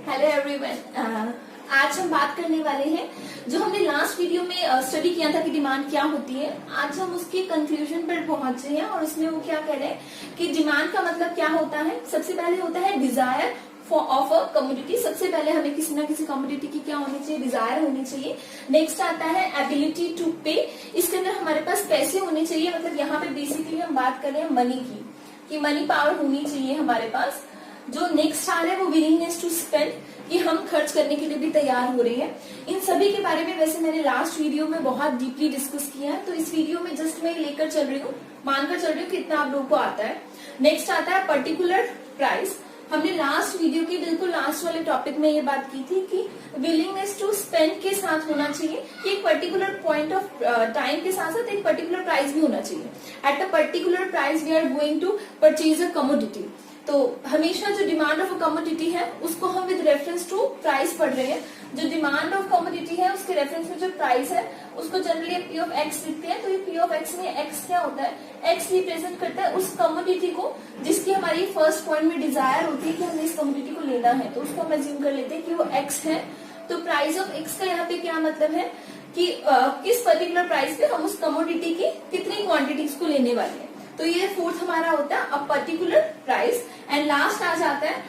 Hello everyone. आज हम बात करने वाले हैं जो हमने लास्ट वीडियो में स्टडी किया था कि डिमांड क्या होती है। आज हम उसके कंक्लूजन पर पहुंचे हैं और उसमें वो क्या कह रहे हैं कि डिमांड का मतलब क्या होता है। सबसे पहले होता है डिजायर ऑफ अ कमोडिटी। सबसे पहले हमें किसी ना किसी कमोडिटी की क्या होनी चाहिए, डिजायर होनी चाहिए। नेक्स्ट आता है एबिलिटी टू पे। इसके अंदर हमारे पास पैसे होने चाहिए, मतलब यहाँ पे बेसिकली हम बात कर रहे हैं मनी की, कि मनी पावर होनी चाहिए हमारे पास। जो नेक्स्ट आ रहा है वो विलिंगनेस टू स्पेंड, कि हम खर्च करने के लिए भी तैयार हो रहे हैं। इन सभी के बारे में वैसे मैंने लास्ट वीडियो में बहुत डीपली डिस्कस किया है, तो इस वीडियो में जस्ट मैं लेकर चल रही हूँ, मानकर चल रही हूँ कि इतना आप लोगों को आता है। नेक्स्ट आता है पर्टिकुलर प्राइस। हमने लास्ट वीडियो के बिल्कुल लास्ट वाले टॉपिक में ये बात की थी कि विलिंगनेस टू स्पेंड के साथ होना चाहिए कि एक पर्टिकुलर पॉइंट ऑफ टाइम के साथ साथ एक पर्टिकुलर प्राइस भी होना चाहिए। At a particular price we are going to purchase a commodity. तो हमेशा जो डिमांड ऑफ अ कमोडिटी है उसको हम विद रेफरेंस टू प्राइस पढ़ रहे हैं। जो डिमांड ऑफ कमोडिटी है उसके रेफरेंस में जो प्राइस है उसको जनरली पी ऑफ एक्स लिखते हैं। तो ये पी ऑफ एक्स में एक्स क्या होता है, एक्स रिप्रेजेंट करता है उस कमोडिटी को जिसकी हमारी फर्स्ट पॉइंट में डिजायर होती है कि हमें इस कमोडिटी को लेना है, तो उसको हम एज्यूम कर लेते हैं कि वो एक्स है। तो प्राइस ऑफ एक्स का यहाँ पे क्या मतलब है कि किस पर्टिकुलर प्राइस पे हम उस कमोडिटी की कितनी क्वांटिटीज को लेने वाले हैं। तो ये फोर्थ हमारा होता है a particular price. And last आ जाता है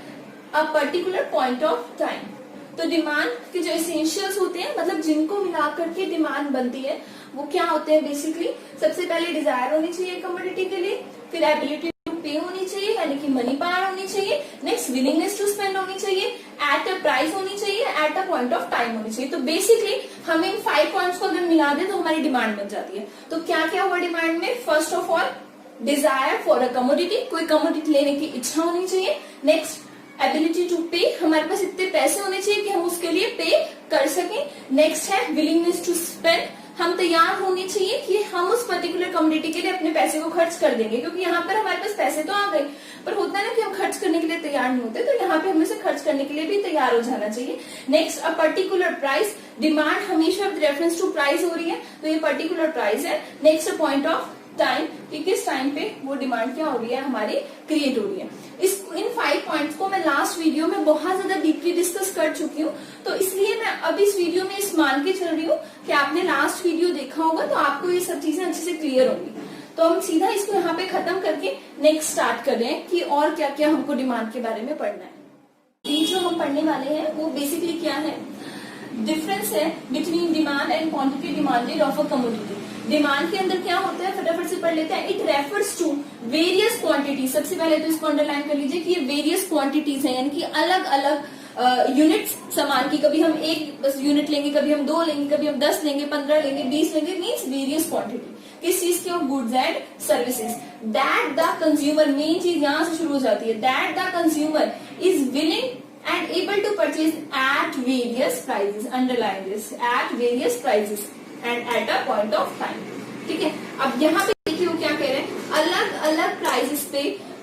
a particular point of time. तो डिमांड के जो एसेंशियल्स होते हैं, मतलब जिनको मिलाकर के डिमांड बनती है, वो क्या होते हैं बेसिकली। सबसे पहले डिजायर होनी चाहिए कमोडिटी के लिए, फिर एबिलिटी टू पे होनी चाहिए यानी कि मनी पावर होनी चाहिए, नेक्स्ट विलिंगनेस टू स्पेंड होनी चाहिए, एट अ प्राइस होनी चाहिए, at a point of time होनी चाहिए। तो बेसिकली हम इन 5 पॉइंट्स को अगर मिला दें तो हमारी डिमांड बन जाती है। तो क्या क्या हुआ डिमांड में, first of all desire for a commodity, कोई कमोडिटी लेने की इच्छा होनी चाहिए। नेक्स्ट एबिलिटी टू पे, हमारे पास इतने पैसे होने चाहिए कि हम उसके लिए पे कर सकें। नेक्स्ट है विलिंगनेस टू स्पेंड, हम तैयार होने चाहिए कि हम उस पर्टिकुलर कमोडिटी के लिए अपने पैसे को खर्च कर देंगे, क्योंकि यहाँ पर हमारे पास पैसे तो आ गए पर होता है ना कि हम खर्च करने के लिए तैयार नहीं होते, तो यहाँ पे हमें से खर्च करने के लिए भी तैयार हो जाना चाहिए। नेक्स्ट अ पर्टिकुलर प्राइस, डिमांड हमेशा विद रेफरेंस टू प्राइस हो रही है, तो ये पर्टिकुलर प्राइस है। Next a point of time, कि किस टाइम पे वो डिमांड क्या हो रही है हमारी क्रिएट हो रही है। इन 5 पॉइंट्स को मैं लास्ट वीडियो में बहुत ज्यादा डीपली डिस्कस कर चुकी हूँ, तो इसलिए मैं अब इस वीडियो में इस मान के चल रही हूँ कि आपने लास्ट वीडियो देखा होगा तो आपको ये सब चीजें अच्छे से क्लियर होंगी। तो हम सीधा इसको यहाँ पे खत्म करके नेक्स्ट स्टार्ट कर रहे हैं कि और क्या क्या हमको डिमांड के बारे में पढ़ना है। ये जो हम पढ़ने वाले हैं वो बेसिकली क्या है, डिफरेंस है between demand and quantity demanded of a commodity. Demand के अंदर क्या होता है, फटाफट से पढ़ लेते हैं। It refers to various quantity. सबसे पहले तो इसको अंडरलाइन कर लीजिए कि ये वेरियस क्वांटिटीज हैं, यानी कि अलग अलग यूनिट्स सामान की। कभी हम एक बस यूनिट लेंगे, कभी हम 2 लेंगे, कभी हम 10 लेंगे, 15 लेंगे, 20 लेंगे, मीन्स वेरियस क्वांटिटी किस चीज की, of goods and services. That the consumer, main चीज यहाँ से शुरू हो जाती है, that the consumer is willing and able to purchase at various prices, underline this, at various prices and at a point of time। ठीक है, अब यहाँ पे देखिए वो क्या कह रहे हैं, अलग अलग प्राइसेस पे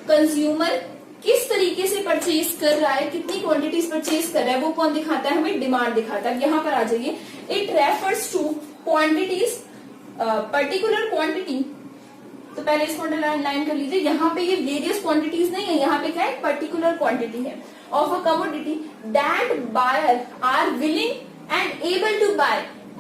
कंज्यूमर किस तरीके से परचेज कर रहा है, कितनी क्वांटिटीज परचेज कर रहा है, वो कौन दिखाता है, हमें डिमांड दिखाता है। यहाँ पर आ जाइए, it refers two quantities, particular quantity. तो पहले इसको अंडरलाइन कर लीजिए, यहाँ पे ये वेरियस क्वांटिटीज नहीं है, यहाँ पे क्या है, पर्टिकुलर क्वांटिटी है of a commodity that buyer are willing and able to buy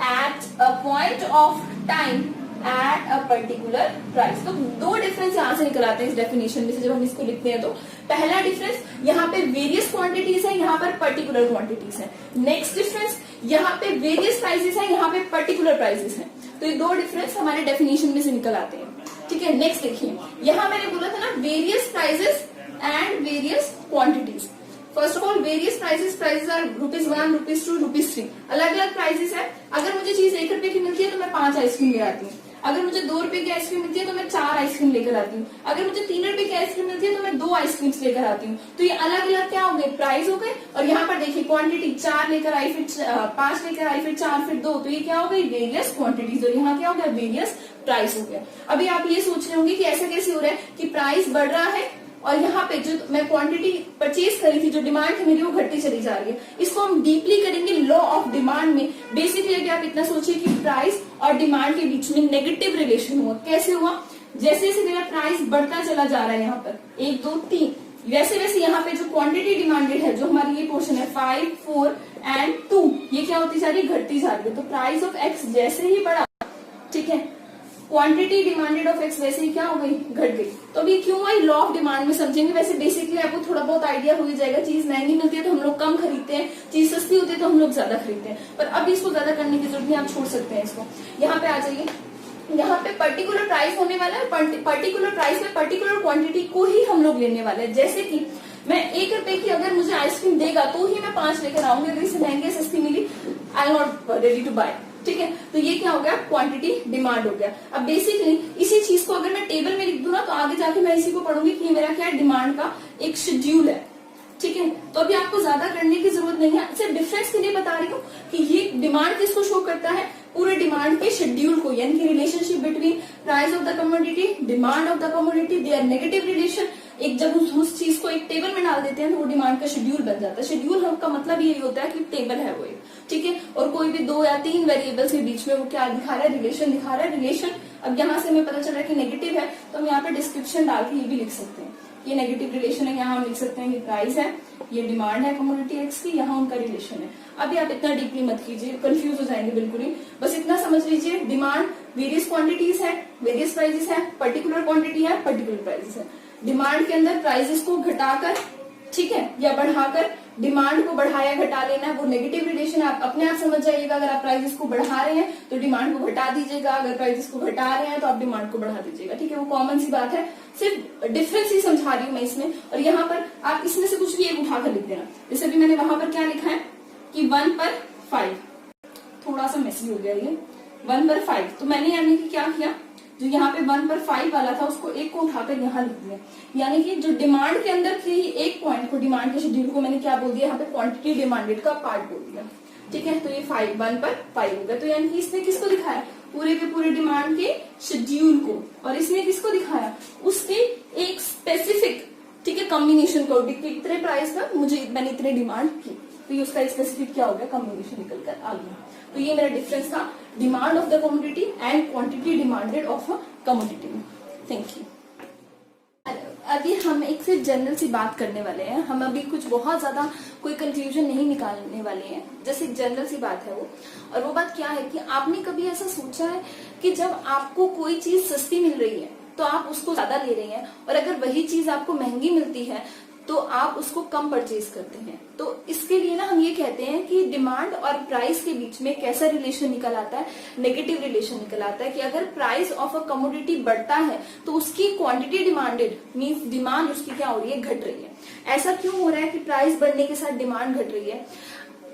at a point of time at a particular price। तो 2 डिफरेंस यहाँ से निकल आते हैं इस डेफिनेशन में से जब हम इसको लिखते हैं। तो पहला डिफरेंस, यहाँ पे वेरियस क्वांटिटीज है, यहाँ पर पर्टिकुलर क्वांटिटीज है। नेक्स्ट डिफरेंस, यहाँ पे वेरियस प्राइसेस है, यहाँ पे पर्टिकुलर प्राइसेस है। तो ये 2 डिफरेंस हमारे डेफिनेशन में से निकल आते हैं। ठीक है, नेक्स्ट देखिए, यहाँ मैंने बोला था ना various prices and various quantities. First of all various prices are ₹1, ₹2, ₹3, अलग अलग प्राइसेस है। अगर मुझे चीज 1 रुपए की मिलती है तो मैं 5 आइसक्रीम ले आती हूँ। अगर मुझे 2 रुपए की आइसक्रीम मिलती है तो मैं 4 आइसक्रीम लेकर आती हूँ। अगर मुझे 3 रुपए की आइसक्रीम मिलती है तो मैं 2 आइसक्रीम लेकर आती हूँ। तो ये अलग अलग क्या हो गए, प्राइस हो गए। और यहाँ पर देखिए क्वांटिटी, 4 लेकर आई, फिर 5 लेकर आई, फिर 4, फिर 2, तो ये क्या हो गई, वेरियस क्वांटिटीज। और यहाँ क्या हो गया, वेरियस प्राइस हो गया। अभी आप ये सोच रहे होंगे कि ऐसा कैसे हो रहा है कि प्राइस बढ़ रहा है और यहाँ पे जो मैं क्वांटिटी परचेज करी थी, जो डिमांड है मेरी, वो घटती चली जा रही है। इसको हम डीपली करेंगे लॉ ऑफ डिमांड में। बेसिकली अगर आप इतना सोचिए कि प्राइस और डिमांड के बीच में नेगेटिव रिलेशन हुआ। कैसे हुआ, जैसे जैसे मेरा प्राइस बढ़ता चला जा रहा है, यहाँ पर 1 2 3 वैसे वैसे यहाँ पे जो क्वांटिटी डिमांडेड है, जो हमारी ये पोर्शन है 5, 4 एंड 2, ये क्या होती जा रही है, घटती जा रही है। तो प्राइस ऑफ एक्स जैसे ही बढ़ा, ठीक है, क्वांटिटी डिमांडेड ऑफ एक्स वैसे ही क्या हो गई, घट गई। तो अभी क्यों आई, लॉ ऑफ डिमांड में समझेंगे। वैसे बेसिकली आपको थोड़ा बहुत आइडिया हो ही जाएगा। चीज महंगी मिलती है तो हम लोग कम खरीदते हैं, चीज सस्ती होती है तो हम लोग ज्यादा खरीदते हैं। पर अभी इसको ज्यादा करने की जरूरत नहीं, आप छोड़ सकते हैं इसको। यहाँ पे आ जाइए, यहाँ पे पर्टिकुलर प्राइस होने वाला है, पर्टिकुलर प्राइस में पर्टिकुलर क्वांटिटी को ही हम लोग लेने वाले हैं। जैसे कि मैं 1 रुपए की अगर मुझे आइसक्रीम देगा तो ही मैं 5 लेकर आऊंगी, अगर इससे महंगी सस्ती मिली I am not ready to buy, ठीक है। तो ये क्या हो गया, क्वांटिटी डिमांड हो गया। अब बेसिकली इसी चीज को अगर मैं टेबल में लिख दूं ना, तो आगे जाके मैं इसी को पढ़ूंगी कि मेरा क्या है, डिमांड का एक शेड्यूल है, ठीक है। तो अभी आपको ज्यादा करने की जरूरत नहीं है, सिर्फ डिफरेंस के लिए बता रही हूँ कि ये डिमांड किसको शो करता है, पूरे डिमांड के शेड्यूल को, यानी कि relationship between price of the commodity, demand of the commodity, they are negative relation. एक जब उस चीज को एक टेबल में डाल देते हैं तो वो डिमांड का शेड्यूल बन जाता है। शेड्यूल का मतलब यही होता है कि टेबल है वो, ठीक है। और कोई भी 2 या 3 वेरिएबल्स के बीच में वो क्या दिखा रहा है, रिलेशन दिखा रहा है। रिलेशन अब यहाँ से हमें पता चल रहा है कि नेगेटिव है, तो हम यहाँ पे डिस्क्रिप्शन डाल के ये भी लिख सकते हैं, ये नेगेटिव रिलेशन है। यहाँ हम लिख सकते हैं कि प्राइस है, ये डिमांड है कमोडिटी एक्स की, यहाँ उनका रिलेशन है। अभी आप इतना डीपली मत कीजिए, कंफ्यूज हो जाएंगे बिल्कुल ही। बस इतना समझ लीजिए, डिमांड वेरियस क्वांटिटीज है, वेरियस प्राइजेस है, पर्टिकुलर क्वांटिटी है, पर्टिकुलर प्राइजेस है। डिमांड के अंदर प्राइजेस को घटाकर, ठीक है, या बढ़ाकर डिमांड को बढ़ाया घटा लेना है, वो नेगेटिव रिलेशन आप अपने आप समझ जाइएगा। अगर आप प्राइजेस को बढ़ा रहे हैं तो डिमांड को घटा दीजिएगा, अगर प्राइजेस को घटा रहे हैं तो आप डिमांड को बढ़ा दीजिएगा, ठीक है। वो कॉमन सी बात है, सिर्फ डिफरेंस ही समझा रही हूँ मैं इसमें। और यहाँ पर आप इसमें से कुछ भी एक उठाकर लिख देना। जैसे भी मैंने वहां पर क्या लिखा है कि 1 पर 5, थोड़ा सा मेसी हो गया ये, 1 पर 5। तो मैंने यानी कि क्या किया, जो यहाँ पे 1 पर 5 वाला था उसको एक को उठाकर यहाँ लिख दिया। यानी कि जो डिमांड के अंदर थी एक पॉइंट को, डिमांड के शेड्यूल को मैंने क्या बोल दिया, यहाँ पे क्वांटिटी डिमांडेड का पार्ट बोल दिया, ठीक है। तो ये 1 पर 5 हो गया। तो यानी कि इसने किसको दिखाया, पूरे के पूरे डिमांड के शेड्यूल को, और इसने किसको दिखाया, उसके एक स्पेसिफिक, ठीक है, कॉम्बिनेशन को। इतने प्राइस का मुझे, मैंने इतने डिमांड की, तो ये उसका स्पेसिफिक क्या हो गया, कॉम्बिनेशन निकल कर आ गया। तो ये मेरा डिफरेंस था, demand of the commodity and quantity demanded of a commodity. Thank you. अभी हम एक सिर्फ जनरल सी बात करने वाले हैं, हम अभी कुछ बहुत ज्यादा कोई कंफ्यूजन नहीं निकालने वाले हैं, जैसे एक जनरल सी बात है वो। और वो बात क्या है कि आपने कभी ऐसा सोचा है कि जब आपको कोई चीज सस्ती मिल रही है तो आप उसको ज्यादा ले रहे हैं, और अगर वही चीज आपको महंगी मिलती है तो आप उसको कम परचेज करते हैं। तो इसके लिए ना हम ये कहते हैं कि डिमांड और प्राइस के बीच में कैसा रिलेशन निकल आता है, नेगेटिव रिलेशन निकल आता है। कि अगर प्राइस ऑफ अ कमोडिटी बढ़ता है तो उसकी क्वांटिटी डिमांडेड मींस डिमांड उसकी क्या हो रही है, घट रही है। ऐसा क्यों हो रहा है कि प्राइस बढ़ने के साथ डिमांड घट रही है।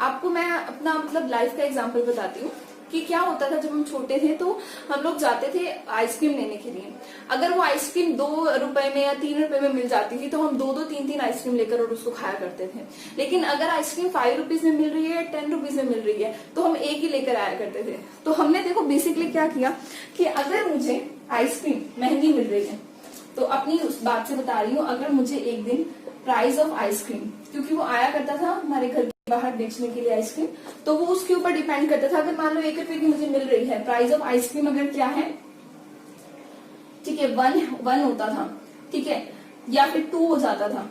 आपको मैं अपना मतलब लाइफ का एग्जाम्पल बताती हूँ कि क्या होता था जब हम छोटे थे, तो हम लोग जाते थे आइसक्रीम लेने के लिए। अगर वो आइसक्रीम 2 रुपए में या 3 रुपए में मिल जाती थी तो हम 2-2, 3-3 आइसक्रीम लेकर और उसको खाया करते थे। लेकिन अगर आइसक्रीम 5 रुपीज में मिल रही है या 10 रुपीज में मिल रही है तो हम एक ही लेकर आया करते थे। तो हमने देखो बेसिकली क्या किया कि अगर मुझे आइसक्रीम महंगी मिल रही है, तो अपनी उस बात से बता रही हूँ, अगर मुझे एक दिन प्राइस ऑफ आइसक्रीम, क्योंकि वो आया करता था हमारे घर बाहर बेचने के लिए आइसक्रीम, तो वो उसके ऊपर डिपेंड करता था। अगर मान लो 1 रुपए की मुझे मिल रही है, प्राइस ऑफ आइसक्रीम अगर क्या है, ठीक है, 1 होता था, ठीक है, या फिर 2 हो जाता था,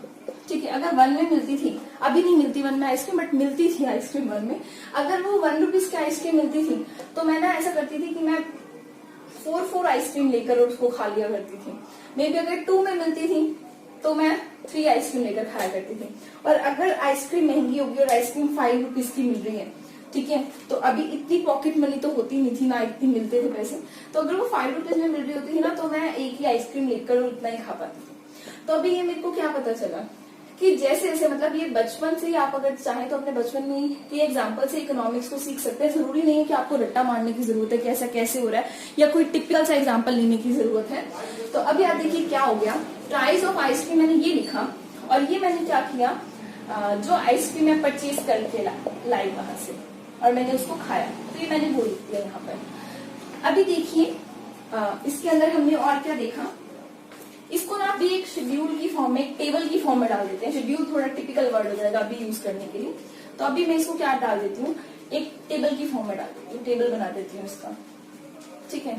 ठीक है। अगर 1 में मिलती थी, अभी नहीं मिलती 1 में आइसक्रीम, बट मिलती थी आइसक्रीम 1 में। अगर वो 1 रुपीज की आइसक्रीम मिलती थी तो मैं ना ऐसा करती थी कि मैं 4 आइसक्रीम लेकर और उसको खा लिया करती थी। मे बी अगर 2 में मिलती थी तो मैं 3 आइसक्रीम लेकर खाया करती थी। और अगर आइसक्रीम महंगी होगी और आइसक्रीम 5 रुपीज की मिल रही है, ठीक है, तो अभी इतनी पॉकेट मनी तो होती नहीं थी ना, इतनी मिलते थे पैसे, तो अगर वो 5 रुपीज में मिल रही होती थी ना तो मैं एक ही आइसक्रीम लेकर उतना ही खा पाती थी। तो अभी ये मेरे को क्या पता चला कि जैसे जैसे मतलब ये बचपन से ही आप अगर चाहें तो अपने बचपन में ही एग्जाम्पल से इकोनॉमिक्स को सीख सकते हैं। जरूरी नहीं है कि आपको रट्टा मारने की जरूरत है कि ऐसा कैसे हो रहा है, या कोई टिपिकल सा एग्जाम्पल लेने की जरूरत है। तो अभी आप देखिए क्या हो गया, प्राइस ऑफ आइसक्रीम मैंने ये लिखा, और ये मैंने क्या किया, जो आइसक्रीम मैं परचेज करके लाई वहां से और मैंने उसको खाया, तो ये मैंने वो लिख दिया यहाँ पर। अभी देखिए इसके अंदर हमने और क्या देखा, इसको ना अभी एक शेड्यूल की फॉर्म में, एक टेबल की फॉर्म में डाल देते हैं। शेड्यूल थोड़ा टिपिकल वर्ड हो जाएगा अभी यूज करने के लिए, तो अभी मैं इसको क्या डाल देती हूँ, एक टेबल की फॉर्म में डाल देती हूँ, टेबल बना देती हूँ इसका, ठीक है,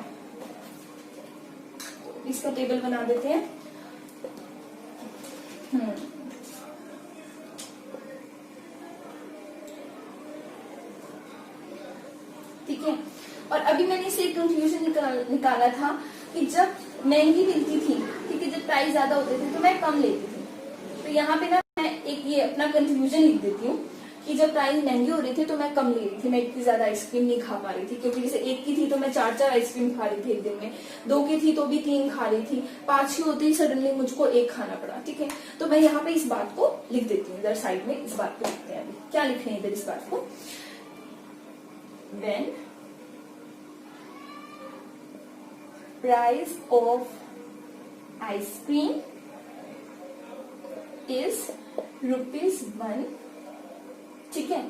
इसका टेबल बना देते हैं। और अभी मैंने इसे एक कंक्लूजन निकाला था कि जब महंगी मिलती थी, ठीक है, जब प्राइस ज्यादा होते थे तो मैं कम लेती थी। तो यहाँ पे ना मैं एक ये अपना कंक्लूजन लिख देती हूँ कि जब प्राइस महंगी हो रही थी तो मैं कम ले रही थी, मैं इतनी ज्यादा आइसक्रीम नहीं खा पा रही थी, क्योंकि जैसे एक की थी तो मैं 4-4 आइसक्रीम खा रही थी एक दिन में, 2 की थी तो भी 3 खा रही थी, 5 की होती सडनली मुझको 1 खाना पड़ा, ठीक है। तो मैं यहाँ पे इस बात को लिख देती हूँ, इधर साइड में इस बात को लिखते हैं। अभी क्या लिख रहे हैं इधर इस बात को, when price of ice cream is ₹1, ठीक है,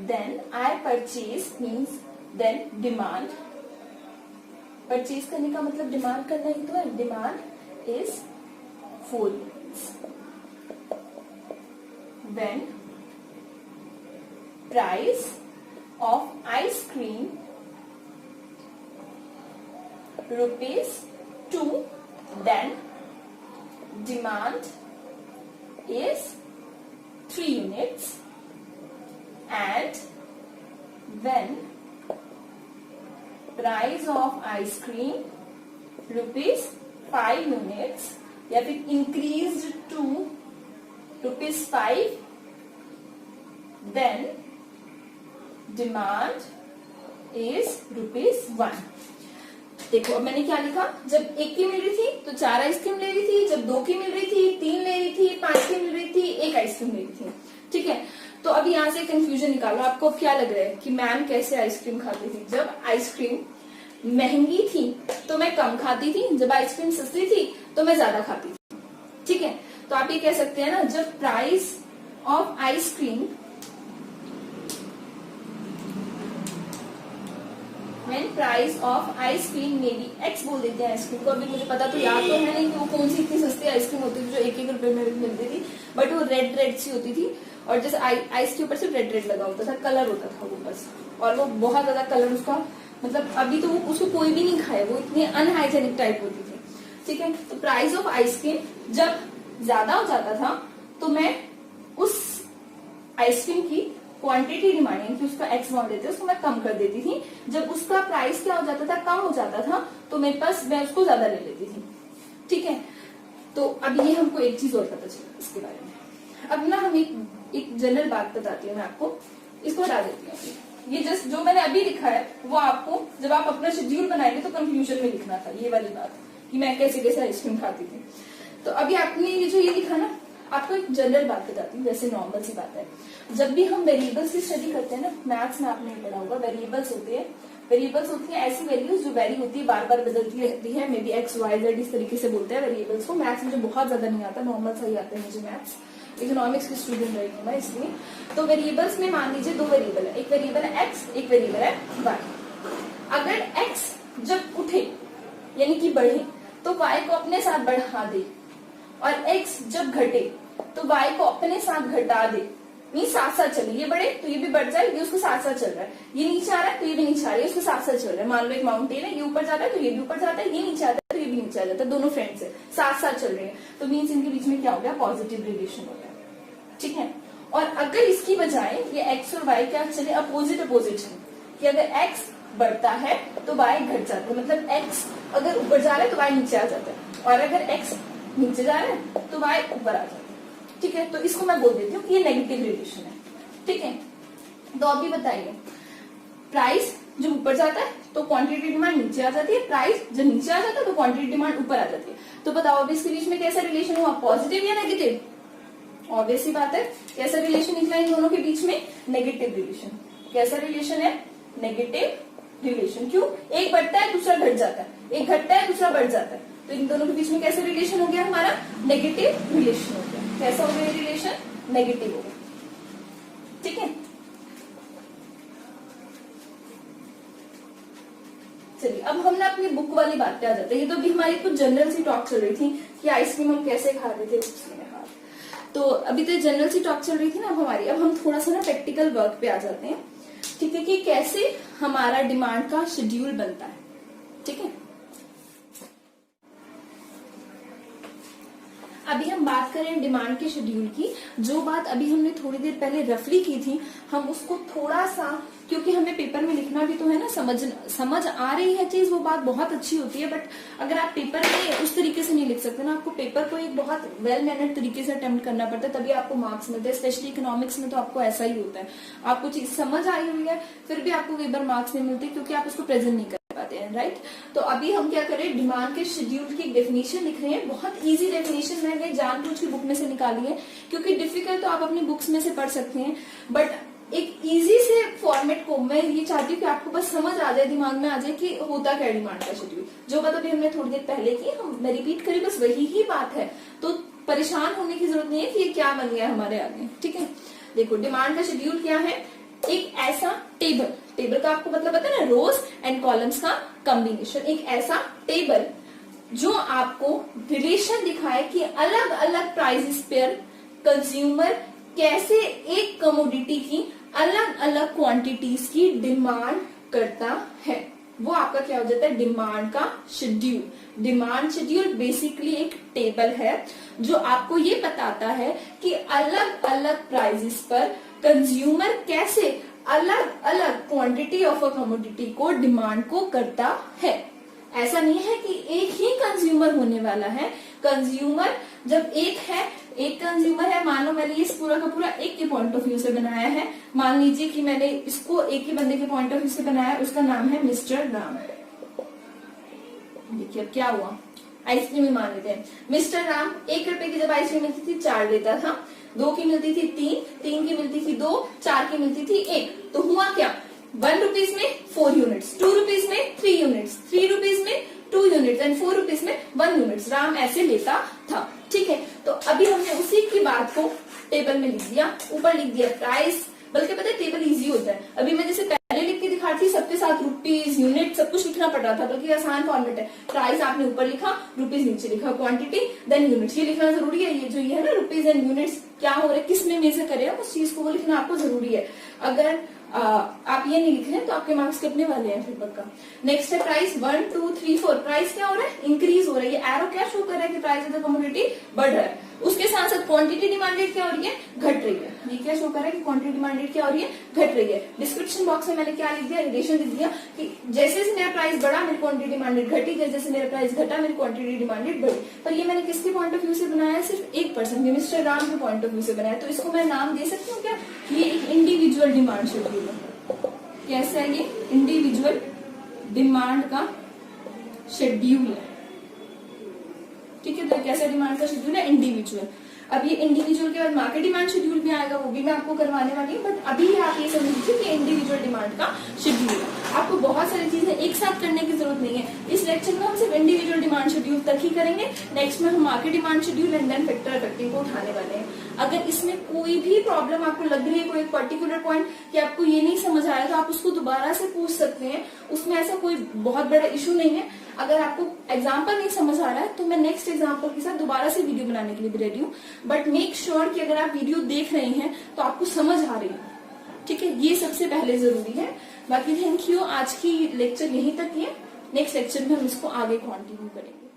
then I purchase means then demand, purchase करने का मतलब डिमांड करना ही तो है, demand is 4 units। when price of ice cream ₹2, then demand is 3 units, and when price of ice cream ₹5 units या फिर increased to ₹5, then demand is ₹1। देखो अब मैंने क्या लिखा, जब 1 की मिल रही थी तो 4 आइसक्रीम ले रही थी, जब 2 की मिल रही थी 3 ले रही थी, 5 की मिल रही थी 1 आइसक्रीम ले रही थी, ठीक है। तो अब यहाँ से कंफ्यूजन निकालो, आपको क्या लग रहा है कि मैम कैसे आइसक्रीम खाती थी। जब आइसक्रीम महंगी थी तो मैं कम खाती थी, जब आइसक्रीम सस्ती थी तो मैं ज्यादा खाती थी, ठीक है। तो आप ये कह सकते हैं ना, जब price of ice cream when price of ice cream may be X बोल देते हैं आइसक्रीम को, अभी मुझे पता तो याद तो है नहीं कि वो कौन सी इतनी सस्ती आइसक्रीम होती थी जो 1-1 रुपए में भी मिलती थी, बट वो रेड सी होती थी और जैसे आइस के ऊपर से रेड लगा होता था, कलर होता था वो बस, और वो बहुत ज्यादा कलर उसका, मतलब अभी तो वो उसको कोई भी नहीं खाए, वो इतनी अनहाइजेनिक टाइप होती थी, ठीक है। तो प्राइस ऑफ आइसक्रीम जब ज्यादा हो जाता था तो मैं उस आइसक्रीम की क्वांटिटी डिमांड यानी कि उसका एक्स अमाउंट देते उसको मैं कम कर देती थी। जब उसका प्राइस क्या हो जाता था, कम हो जाता था, तो मेरे पास मैं उसको ज्यादा ले लेती थी, ठीक है। तो अब ये हमको एक चीज और पता चला इसके बारे में। अब ना हम एक जनरल बात बताती हूँ मैं आपको, इसको हटा देती हूँ। ये जस्ट जो मैंने अभी लिखा है वो आपको जब आप अपना शेड्यूल बनाएंगे तो कंक्लूजन में लिखना था, ये वाली बात कि मैं कैसे कैसे आइसक्रीम खाती थी। तो अभी आपने ये जो ये लिखा ना, आपको एक जनरल बात बताती हूँ, वैसे नॉर्मल सी बात है। जब भी हम वेरिएबल्स की स्टडी करते हैं ना, मैथ्स में आपने पढ़ा होगा, वेरिएबल्स होती है ऐसी वैल्यूज जो वेरी होती है, बार बार बदलती रहती है, maybe X Y Z इस तरीके से बोलते हैं वेरिएबल्स को। मैथ्स मुझे बहुत ज्यादा नहीं आता, नॉर्मल सा ही आता है मुझे मैथ्स, इकोनॉमिक्स की स्टूडेंट रही हूँ मैं इसलिए। तो वेरिएबल्स में मान लीजिए 2 वेरिएबल है, एक वेरिएबल है एक्स, एक वेरिएबल है वाई। अगर एक्स जब उठे यानी कि बढ़े तो वाई को अपने साथ बढ़ा दे, और एक्स जब घटे तो वाई को अपने साथ घटा दे, नहीं साथ साथ चले, ये बढ़े तो ये भी बढ़ जाए, ये उसके साथ साथ चल रहा है, ये नीचे आ रहा है तो ये भी नीचे आ रहा है, उसके साथ साथ चल रहा है। मान लो एक माउंटेन है, ये ऊपर जाता है तो ये भी ऊपर जाता है, ये नीचे आता है तो ये भी नीचे आ जाता है, दोनों फ्रेंड्स है साथ साथ चल रहे हैं, तो मीन्स इनके बीच में क्या हो गया, पॉजिटिव रिलेशन हो गया, ठीक है। और अगर इसकी बजाय ये एक्स और वाई क्या चले, अपोजिट है कि अगर एक्स बढ़ता है तो वाई घट जाता है, मतलब एक्स अगर ऊपर जा रहा है तो वाई नीचे आ जाता है, और अगर एक्स नीचे जा रहा है तो वाई ऊपर आ जाता है, ठीक है। तो इसको मैं बोल देती हूँ कि ये नेगेटिव रिलेशन है, ठीक है। तो अभी बताइए, प्राइस जब ऊपर जाता है तो क्वांटिटी डिमांड नीचे आ जाती है, प्राइस जब नीचे आ जाता है तो क्वांटिटी डिमांड ऊपर आ जाती है। तो बताओ अभी इसके बीच में कैसा रिलेशन हुआ, पॉजिटिव या नेगेटिव? ऑब्वियस सी बात है, कैसा रिलेशन निकला इन दोनों के बीच में, नेगेटिव रिलेशन। कैसा रिलेशन है, नेगेटिव रिलेशन। क्यों, एक बढ़ता है दूसरा घट जाता है, एक घटता है दूसरा बढ़ जाता है, तो इन दोनों के बीच में कैसा रिलेशन हो गया हमारा, नेगेटिव रिलेशन हो गया। कैसा हो गया रिलेशन, नेगेटिव हो गया, ठीक है। चलिए अब हम ना अपनी बुक वाली बात पे आ जाते हैं। ये तो भी हमारी कुछ जनरल सी टॉक चल रही थी कि आइसक्रीम हम कैसे खा रहे थे, तो अभी तो जनरल सी टॉक चल रही थी ना हमारी। अब हम थोड़ा सा ना प्रैक्टिकल वर्क पे आ जाते हैं, ठीक है, कि कैसे हमारा डिमांड का शेड्यूल बनता है, ठीक है। अभी हम बात करें डिमांड के शेड्यूल की। जो बात अभी हमने थोड़ी देर पहले रफली की थी, हम उसको थोड़ा सा, क्योंकि हमें पेपर में लिखना भी तो है ना, समझ आ रही है चीज, वो बात बहुत अच्छी होती है। बट अगर आप पेपर में उस तरीके से नहीं लिख सकते ना, आपको पेपर को एक बहुत वेल मैनर्ड तरीके से अटेम्प्ट करना पड़ता है, तभी आपको मार्क्स मिलते हैं। स्पेशली इकोनॉमिक्स में तो आपको ऐसा ही होता है, आपको चीज समझ आई हुई है फिर भी आपको कई बार मार्क्स नहीं मिलते क्योंकि आप उसको प्रेजेंट नहीं कर पाते हैं, राइट। तो अभी हम क्या करें, डिमांड के शेड्यूल की डेफिनेशन लिख रहे हैं। बहुत इजी डेफिनेशन मैंने जानबूझ के बुक में से निकाली है, क्योंकि डिफिकल्ट तो आप अपनी बुक्स में से पढ़ सकते हैं, बट एक इजी से फॉर्मेट को मैं ये चाहती हूँ कि आपको बस समझ आ जाए, दिमाग में आ जाए कि होता क्या डिमांड का शेड्यूल। जो बात अभी हमने थोड़ी देर पहले की, मैं रिपीट करी, बस वही ही बात है, तो परेशान होने की जरूरत नहीं है कि ये क्या बन गया हमारे आगे, ठीक है। देखो, डिमांड का शेड्यूल क्या है, एक ऐसा टेबल का आपको मतलब पता है ना, रोज एंड कॉलम्स का कॉम्बिनेशन, एक ऐसा टेबल जो आपको रिलेशन दिखाए कि अलग अलग प्राइसेस पर कंज्यूमर कैसे एक कमोडिटी की अलग अलग क्वांटिटीज की डिमांड करता है। वो आपका क्या हो जाता है, डिमांड का शेड्यूल। डिमांड शेड्यूल बेसिकली एक टेबल है जो आपको ये बताता है कि अलग अलग प्राइसेस पर कंज्यूमर कैसे अलग अलग क्वांटिटी ऑफ अ कमोडिटी को डिमांड को करता है। ऐसा नहीं है कि एक ही कंज्यूमर होने वाला है। कंज्यूमर जब एक कंज्यूमर है, मान लो मैंने इस पूरा का पूरा एक के पॉइंट ऑफ व्यू से बनाया है, मान लीजिए कि मैंने इसको एक ही बंदे के पॉइंट ऑफ व्यू से बनाया, उसका नाम है मिस्टर राम। देखिए अब क्या हुआ, आइसक्रीम ही मान लेते हैं। मिस्टर राम 1 रुपए की जब आइसक्रीम मिलती थी 4 लेता था, 2 की मिलती थी 3 की मिलती थी 2, 4 की मिलती थी 1। तो हुआ क्या, 1 रुपीज में 4 यूनिट्स, 2 रुपीज में 3 यूनिट्स, 3 रुपीज में 2 यूनिट्स एंड 4 रुपीज में 1 यूनिट्स राम ऐसे लेता था, ठीक है। तो अभी हमने उसी की बात को टेबल में लिख दिया, ऊपर लिख दिया प्राइस, बल्कि पता है टेबल इजी होता है। अभी मैं जैसे पहले लिख के दिखाती थी, सबके साथ रुपीज यूनिट सब कुछ लिखना पड़ रहा था, बल्कि आसान फॉर्मेट है। प्राइस आपने ऊपर लिखा, रुपीज नीचे लिखा, क्वांटिटी देन यूनिट्स, ये लिखना जरूरी है। ये जो ये है ना रुपीज एंड यूनिट्स क्या हो रहा है, किस में मेजर करे उस चीज को, वो लिखना आपको जरूरी है। अगर आप ये नहीं लिख रहे तो आपके मार्क्स कितने वाले हैं फिर पक्का। नेक्स्ट है प्राइस 1 2 3 4, प्राइस क्या हो रहा है, इंक्रीज हो रहा है। ये एरो क्या शो कर रहा है कि प्राइस ऑफ द कमोडिटी बढ़ रहा है। उसके साथ साथ क्वांटिटी डिमांडेड क्या हो रही है, घट रही है। ये क्या शो कर रहा है कि क्वांटिटी डिमांडेड क्या हो रही है, घट रही है। डिस्क्रिप्शन बॉक्स में मैंने क्या लिख दिया, रिलेशन लिख दिया कि जैसे जैसे मेरा प्राइस बढ़ा मेरी क्वांटिटी डिमांडेड घटी, जैसे जैसे मेरा प्राइस घटा मेरी क्वांटिटी डिमांडेड बढ़ी। पर ये मैंने किसके पॉइंट ऑफ व्यू से बनाया, सिर्फ एक पर्सन के, मिस्टर राम के पॉइंट ऑफ व्यू से बनाया। तो इसको मैं नाम दे सकती हूँ क्या, ये एक इंडिविजुअल डिमांड शेड्यूल है। कैसा है ये, इंडिविजुअल डिमांड का शेड्यूल है, ठीक है। तो कैसा डिमांड का शेड्यूल है, इंडिविजुअल। अब ये इंडिविजुअल के बाद मार्केट डिमांड शेड्यूल भी आएगा, वो भी मैं आपको करवाने वाली हूँ, बट अभी आप ये समझ लीजिए कि इंडिविजुअल डिमांड का शेड्यूल है। आपको बहुत सारी चीजें एक साथ करने की जरूरत नहीं है। इस लेक्चर में हम सिर्फ इंडिविजुअल डिमांड शेड्यूल तक ही करेंगे, नेक्स्ट में हम market demand schedule and then factor effective को उठाने वाले हैं। अगर इसमें कोई भी प्रॉब्लम आपको लग रही है, कोई एक पर्टिकुलर पॉइंट कि आपको ये नहीं समझ आया, तो आप उसको दोबारा से पूछ सकते हैं, उसमें ऐसा कोई बहुत बड़ा इशू नहीं है। अगर आपको एग्जाम्पल नहीं समझ आ रहा है तो मैं नेक्स्ट एग्जाम्पल के साथ दोबारा से वीडियो बनाने के लिए भी रेडी हूँ, बट मेक श्योर कि अगर आप वीडियो देख रहे हैं तो आपको समझ आ रही है, ठीक है। ये सबसे पहले जरूरी है। बाकी थैंक यू, आज की लेक्चर यहीं तक है, नेक्स्ट लेक्चर में हम इसको आगे कंटिन्यू करेंगे।